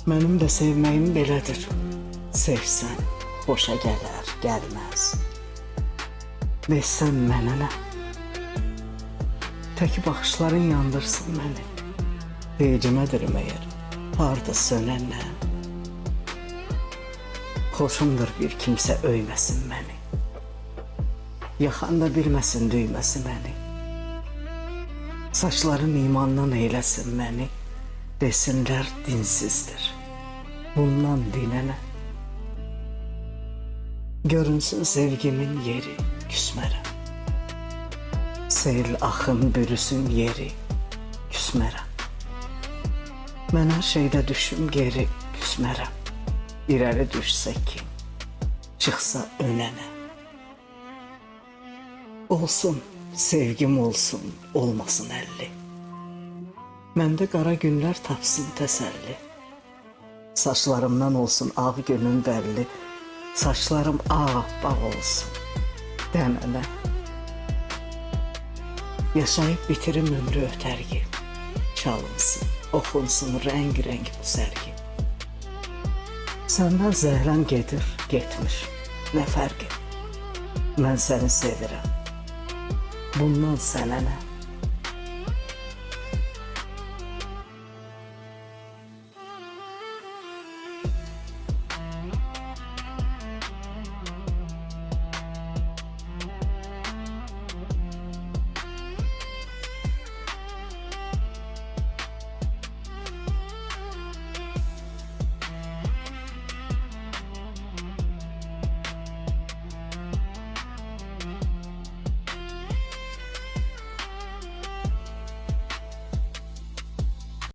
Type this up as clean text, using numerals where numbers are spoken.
Mənim də sevməyim belədir. Sevsən, xoşa gələr, gəlməz. Versən mənə nə? Tək baxışların yandırsın məni. Heycimədir məyər, harda sönənlə. Xoşumdur bir kimsə öyməsin məni. Yaxan da bilməsin duyməsin məni. Saçların imandan eyləsin məni. Desinlər dinsizdir. Bundan dinənə. Görünsün sevgimin yeri, küsmərəm. Sel axın bürüsün yeri, küsmərəm. Mən hər şeydə düşüm geri, küsmərəm. İrəli düşsə kim, çıxsa önənə. Olsun, sevgim olsun, olmasın əlli. Məndə qara günlər tapsın təsəlli. Saçlarımdan olsun ağ günün bəlli. Saçlarım ağappaq olsun, dənənə. Yaşayıb bitirim ömrü ötərgi. Çalınsın, oxunsun rəng-rəng bu sərgi. Səndən zəhrəm gedir, getmiş. Nə fərqi? Mən səni sevirəm. Bundan sənə nə?